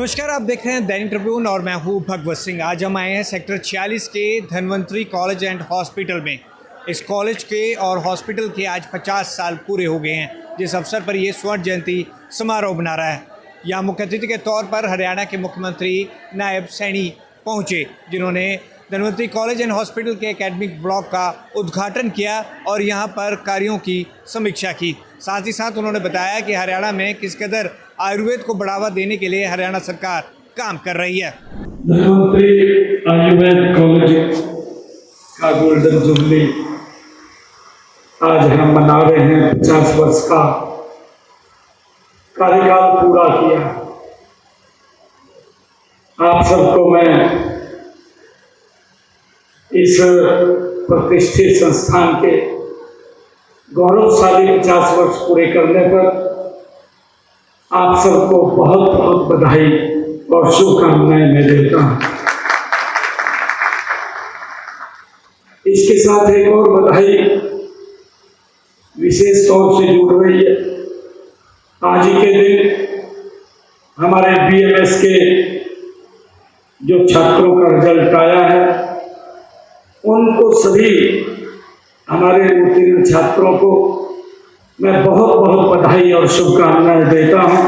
नमस्कार, आप देख रहे हैं दैनिक ट्रिब्यून और मैं हूं भगवत सिंह। आज हम आए हैं सेक्टर 46 के धन्वंतरी कॉलेज एंड हॉस्पिटल में। इस कॉलेज के और हॉस्पिटल के आज 50 साल पूरे हो गए हैं, जिस अवसर पर ये स्वर्ण जयंती समारोह बना रहा है। यहाँ मुख्य अतिथि के तौर पर हरियाणा के मुख्यमंत्री नायब सैनी पहुँचे, जिन्होंने धन्वंतरी कॉलेज एंड हॉस्पिटल के एकेडमिक ब्लॉक का उद्घाटन किया और यहाँ पर कार्यों की समीक्षा की। साथ ही साथ उन्होंने बताया कि हरियाणा में किस कदर आयुर्वेद को बढ़ावा देने के लिए हरियाणा सरकार काम कर रही है। धन्वंतरी आयुर्वेद कॉलेज का गोल्डन जुबली आज हम मना रहे हैं। 50 वर्ष का कार्यकाल पूरा किया। आप सबको मैं इस प्रतिष्ठित संस्थान के गौरवशाली 50 वर्ष पूरे करने पर आप सबको बहुत बहुत बधाई और शुभकामनाएं मैं देता हूं। इसके साथ एक और बधाई विशेष तौर से जुड़ रही है। आज ही के दिन हमारे बीएमएस के जो छात्रों का रिजल्ट आया है, उनको सभी हमारे उत्तीर्ण छात्रों को मैं बहुत बहुत बधाई और शुभकामनाएं देता हूं।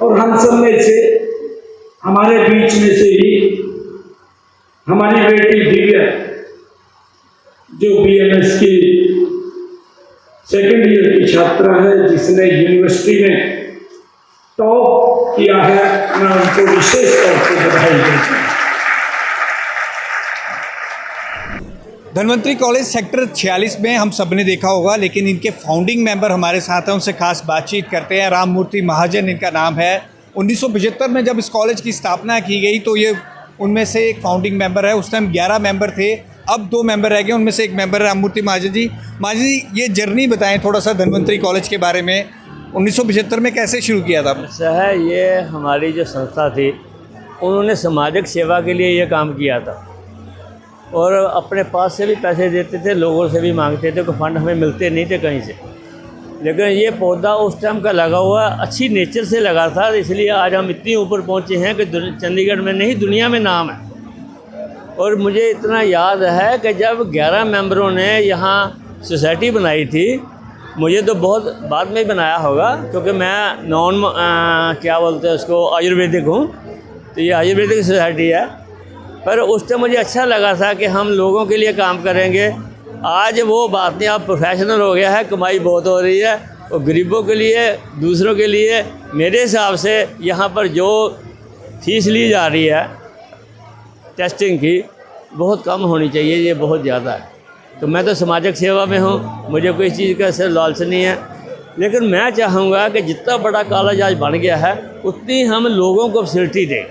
और हम सब में से, हमारे बीच में से ही हमारी बेटी दिव्या, जो बीएमएस की सेकेंड ईयर की छात्रा है, जिसने यूनिवर्सिटी में टॉप किया है, मैं उनको विशेष तौर से बधाई देता हूं। धन्वंतरी कॉलेज सेक्टर 46 में हम सब ने देखा होगा, लेकिन इनके फाउंडिंग मेंबर हमारे साथ हैं, उनसे खास बातचीत करते हैं। राममूर्ति महाजन इनका नाम है। 1975 में जब इस कॉलेज की स्थापना की गई तो ये उनमें से एक फाउंडिंग मेंबर है। उस टाइम 11 मेंबर थे, अब 2 मेंबर रह गए, उनमें से एक मेंबर है राममूर्ति महाजन जी। महाजन जी, ये जर्नी बताएं थोड़ा सा धन्वंतरी कॉलेज के बारे में। 1975 में कैसे शुरू किया था? ऐसा है, ये हमारी जो संस्था थी, उन्होंने सामाजिक सेवा के लिए ये काम किया था और अपने पास से भी पैसे देते थे, लोगों से भी मांगते थे। कोई फंड हमें मिलते नहीं थे कहीं से, लेकिन ये पौधा उस टाइम का लगा हुआ अच्छी नेचर से लगा था, इसलिए आज हम इतनी ऊपर पहुंचे हैं कि चंडीगढ़ में नहीं, दुनिया में नाम है। और मुझे इतना याद है कि जब 11 मेंबरों ने यहाँ सोसाइटी बनाई थी, मुझे तो बहुत बाद में बनाया होगा, क्योंकि मैं क्या बोलते हैं उसको, आयुर्वेदिक हूँ, तो ये आयुर्वेदिक सोसाइटी है। पर उस टाइम मुझे अच्छा लगा था कि हम लोगों के लिए काम करेंगे। आज वो बात नहीं, अब प्रोफेशनल हो गया है, कमाई बहुत हो रही है, और गरीबों के लिए, दूसरों के लिए मेरे हिसाब से यहाँ पर जो फीस ली जा रही है टेस्टिंग की, बहुत कम होनी चाहिए, ये बहुत ज़्यादा है। तो मैं तो सामाजिक सेवा में हूँ, मुझे कोई चीज़ का सिर्फ लालच नहीं है, लेकिन मैं चाहूँगा कि जितना बड़ा कॉलेज आज बन गया है, उतनी हम लोगों को फैसिलिटी दें,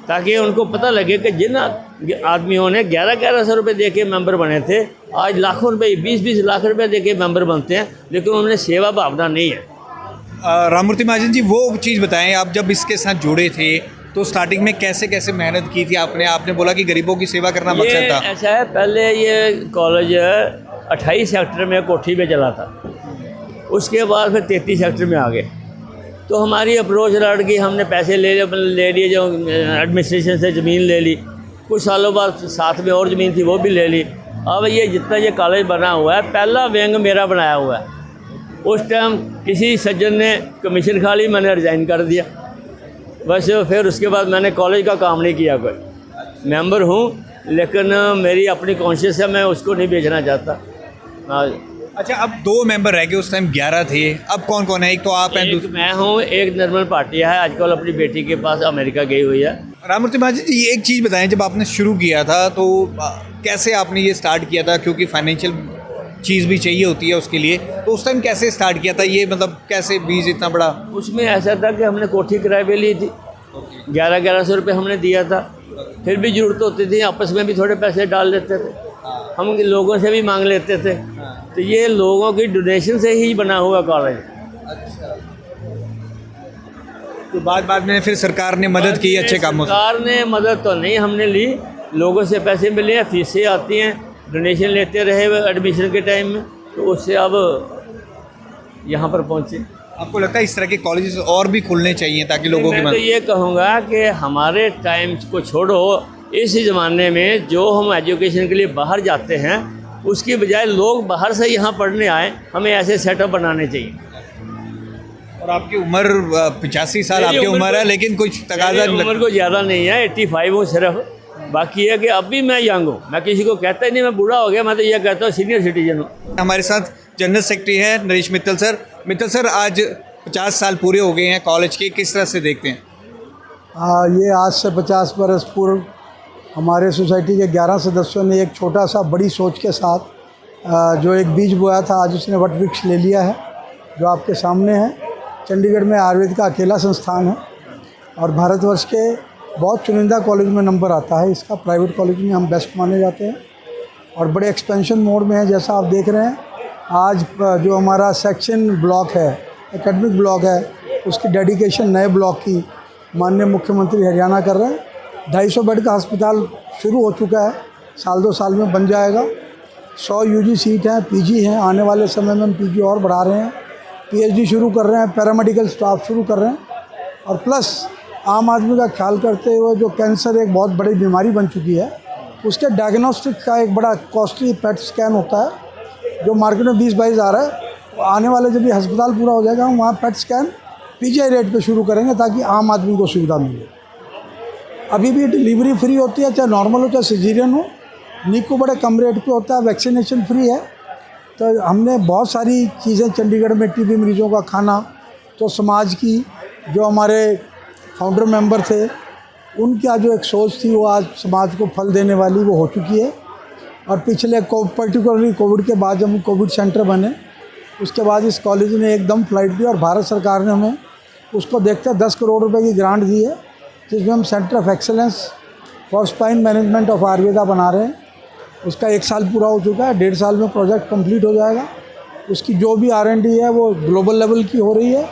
ताकि उनको पता लगे कि जिन आदमियों ने 1100 रुपये दे के मेम्बर बने थे, आज लाखों रुपये, 20 लाख रुपये दे के मेम्बर बनते हैं, लेकिन उन्हें सेवा भावना नहीं है। राममूर्ति महाजन जी, वो चीज़ बताएं, आप जब इसके साथ जुड़े थे तो स्टार्टिंग में कैसे कैसे मेहनत की थी आपने? आपने बोला कि गरीबों की सेवा करना मकसद था। ऐसा है, पहले ये कॉलेज 28 सेक्टर में कोठी पे चला था, उसके बाद फिर 33 सेक्टर में आ गए। तो हमारी अप्रोच लड़ गई, हमने पैसे ले लिए, जो एडमिनिस्ट्रेशन से ज़मीन ले ली, कुछ सालों बाद साथ में और ज़मीन थी वो भी ले ली। अब ये जितना ये कॉलेज बना हुआ है, पहला विंग मेरा बनाया हुआ है। उस टाइम किसी सज्जन ने कमीशन खा ली, मैंने रिज़ाइन कर दिया बस। फिर उसके बाद मैंने कॉलेज का काम नहीं किया। कोई मेंबर हूँ, लेकिन मेरी अपनी कॉन्शियस है, मैं उसको नहीं बेचना चाहता। अच्छा, अब 2 मेंबर रह गए, उस टाइम 11 थे, अब कौन कौन है? एक तो आप हैं, मैं हूँ, एक निर्मल पाटिया है, आजकल अपनी बेटी के पास अमेरिका गई हुई है। राममूर्ति महाजन जी, एक चीज़ बताएं, जब आपने शुरू किया था तो कैसे आपने ये स्टार्ट किया था? क्योंकि फाइनेंशियल चीज़ भी चाहिए होती है उसके लिए, तो उस टाइम कैसे स्टार्ट किया था ये? मतलब कैसे बीज इतना बड़ा? उसमें ऐसा था कि हमने कोठी किराए पे ली थी, 1100 रुपये हमने दिया था। फिर भी ज़रूरत होती थी, आपस में भी थोड़े पैसे डाल लेते थे, हम लोगों से भी मांग लेते थे। तो ये लोगों की डोनेशन से ही बना हुआ कॉलेज। अच्छा, तो बाद में फिर सरकार ने मदद की अच्छे कामों से? सरकार ने मदद तो नहीं हमने ली, लोगों से पैसे मिले हैं, फीसें आती हैं, डोनेशन लेते रहे एडमिशन के टाइम में, तो उससे अब यहाँ पर पहुँचे। आपको लगता है इस तरह के कॉलेजेस और भी खुलने चाहिए ताकि लोगों की मैं तो मदद? ये कहूँगा कि हमारे टाइम को छोड़ो, इस ज़माने में जो हम एजुकेशन के लिए बाहर जाते हैं उसकी बजाय लोग बाहर से यहाँ पढ़ने आए, हमें ऐसे सेटअप बनाने चाहिए। और आपकी उम्र 85 साल मेरी आपकी उम्र उम्र है, तो- लेकिन कुछ तकाजा मेरी उम्र को ज़्यादा नहीं है, 85 हूँ सिर्फ। बाकी है कि अब भी मैं यंग हूँ, मैं किसी को कहता ही नहीं मैं बूढ़ा हो गया, मैं तो ये कहता हूँ सीनियर सिटीजन हूँ। हमारे साथ जनरल सेक्रेटरी है नरेश मित्तल सर। मित्तल सर, आज 50 साल पूरे हो गए हैं कॉलेज के, किस तरह से देखते हैं? ये आज से 50 बरस पूर्व हमारे सोसाइटी के 11 सदस्यों ने एक छोटा सा बड़ी सोच के साथ जो एक बीज बोया था, आज उसने वट वृक्ष ले लिया है, जो आपके सामने है। चंडीगढ़ में आयुर्वेद का अकेला संस्थान है और भारतवर्ष के बहुत चुनिंदा कॉलेज में नंबर आता है इसका। प्राइवेट कॉलेज में हम बेस्ट माने जाते हैं और बड़े एक्सपेंशन मोड में है, जैसा आप देख रहे हैं। आज जो हमारा सेक्शन ब्लॉक है, एकेडमिक ब्लॉक है, उसकी डेडिकेशन नए ब्लॉक की माननीय मुख्यमंत्री हरियाणा कर रहे हैं। 250 बेड का अस्पताल शुरू हो चुका है, साल 2 साल में बन जाएगा। 100 यूजी सीट हैं, पीजी हैं, आने वाले समय में हम पीजी और बढ़ा रहे हैं, पीएचडी शुरू कर रहे हैं, पैरामेडिकल स्टाफ शुरू कर रहे हैं। और प्लस आम आदमी का ख्याल करते हुए जो कैंसर एक बहुत बड़ी बीमारी बन चुकी है, उसके डायग्नोस्टिक का एक बड़ा कॉस्टली पेट स्कैन होता है जो मार्केट में 20-22 आ रहा है। आने वाले जब ये अस्पताल पूरा हो जाएगा, हम वहाँ पेट स्कैन पीजीआई रेट पे शुरू करेंगे ताकि आम आदमी को सुविधा मिले। अभी भी डिलीवरी फ्री होती है, चाहे नॉर्मल हो चाहे सिजेरियन हो। नीको बड़े कम रेट पे होता है, वैक्सीनेशन फ्री है। तो हमने बहुत सारी चीज़ें चंडीगढ़ में, टीबी मरीजों का खाना, तो समाज की जो हमारे फाउंडर मेंबर थे उनकी जो एक सोच थी वो आज समाज को फल देने वाली वो हो चुकी है। और पिछले पर्टिकुलरली कोविड के बाद जब कोविड सेंटर बने, उसके बाद इस कॉलेज ने एकदम फ्लाइट दी और भारत सरकार ने हमें उसको देखते 10 करोड़ रुपए की ग्रांट दी है, जिसमें हम centre of excellence for spine management of Ayurveda बना रहे हैं। उसका 1 साल पूरा हो चुका है, 1.5 साल में प्रोजेक्ट कंप्लीट हो जाएगा। उसकी जो भी R&D है वो ग्लोबल लेवल की हो रही है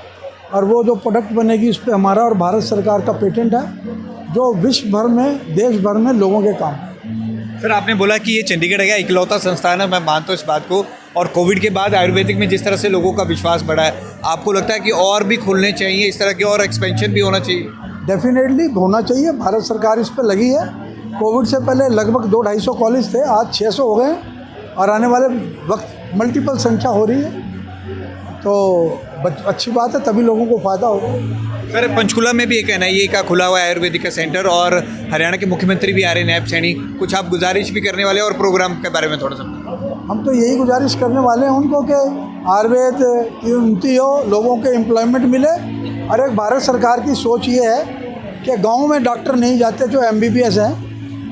और वो जो प्रोडक्ट बनेगी उस पर हमारा और भारत सरकार का पेटेंट है, जो विश्व भर में, देश भर में लोगों के काम है। सर, आपने बोला कि ये चंडीगढ़ का इकलौता संस्थान है, मैं मानता हूँ इस बात को। और कोविड के बाद आयुर्वेदिक में जिस तरह से लोगों का विश्वास बढ़ा है, आपको लगता है कि और भी खुलने चाहिए, इस तरह के और एक्सपेंशन भी होना चाहिए? डेफिनेटली होना चाहिए। भारत सरकार इस पर लगी है। कोविड से पहले लगभग 200-250 कॉलेज थे, आज 600 हो गए हैं और आने वाले वक्त मल्टीपल संख्या हो रही है। तो अच्छी बात है, तभी लोगों को फ़ायदा होगा। सर, पंचकुला में भी एक NIA का खुला हुआ है आयुर्वेदिक का सेंटर, और हरियाणा के मुख्यमंत्री भी आ रहे हैं नैब सैनी। कुछ आप गुजारिश भी करने वाले और प्रोग्राम के बारे में थोड़ा सा? हम तो यही गुजारिश करने वाले हैं उनको कि आयुर्वेद की उन्नति हो, लोगों के एम्प्लॉयमेंट मिले। और एक भारत सरकार की सोच ये है कि गाँव में डॉक्टर नहीं जाते जो MBBS हैं,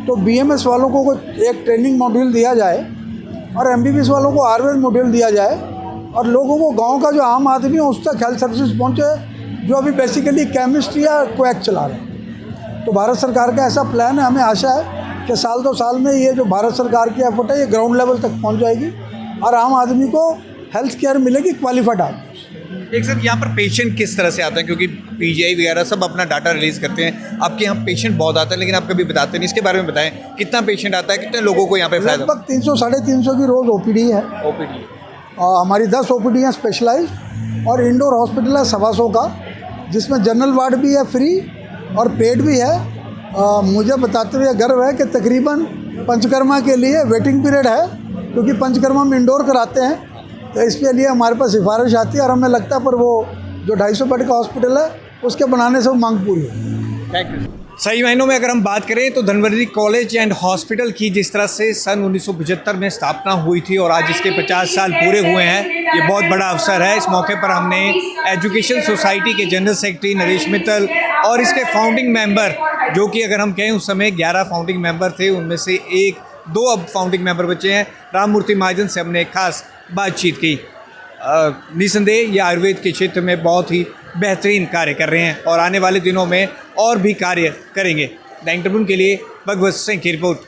तो BMS वालों को एक ट्रेनिंग मॉड्यूल दिया जाए और MBBS वालों को आयुर्वेद मॉड्यूल दिया जाए और लोगों को गांव का जो आम आदमी है उस तक हेल्थ सर्विसेज पहुंचे, जो अभी बेसिकली केमिस्ट या क्वैक चला रहे हैं। तो भारत सरकार का ऐसा प्लान है। हमें आशा है कि साल 2 साल में ये जो भारत सरकार की एफर्ट है ये ग्राउंड लेवल तक पहुंच जाएगी और आम आदमी को हेल्थ केयर मिलेगी, क्वालिफाइड आदमी। एक सर, यहाँ पर पेशेंट किस तरह से आता है, क्योंकि PGI वगैरह सब अपना डाटा रिलीज़ करते हैं, आपके यहाँ पेशेंट बहुत आता है लेकिन आप कभी बताते नहीं, इसके बारे में बताएं। कितना पेशेंट आता है, कितने लोगों को यहाँ पे फायदा? लगभग 300-350 की रोज़ OPD है। OPD और हमारी 10 OPD हैं स्पेशलाइज्ड और इंडोर हॉस्पिटल है 125 का, जिसमें जनरल वार्ड भी है फ्री और पेड भी है। मुझे बताते हुए गर्व है कि तकरीबन पंचकर्मा के लिए वेटिंग पीरियड है, क्योंकि पंचकर्मा में इंडोर कराते हैं, तो इसके लिए हमारे पास सिफारिश आती है और हमें लगता है पर वो जो 250 बेड का हॉस्पिटल है उसके बनाने से वो मांग पूरी है। Thank you. सही मायनों में अगर हम बात करें तो धनवंतरी कॉलेज एंड हॉस्पिटल की जिस तरह से सन 1975 में स्थापना हुई थी और आज इसके 50 साल पूरे हुए हैं, ये बहुत बड़ा अवसर है। इस मौके पर हमने एजुकेशन सोसाइटी के जनरल सेक्रेटरी नरेश मित्तल और इसके फाउंडिंग मेंबर, जो कि अगर हम कहें उस समय 11 फाउंडिंग मेंबर थे, उनमें से 1-2 अब फाउंडिंग मेंबर बचे हैं, राममूर्ति महाजन से हमने एक खास बातचीत की। निसंदेह ये आयुर्वेद के क्षेत्र में बहुत ही बेहतरीन कार्य कर रहे हैं और आने वाले दिनों में और भी कार्य करेंगे। द इंटरव्यू के लिए भगवत सिंह की रिपोर्ट।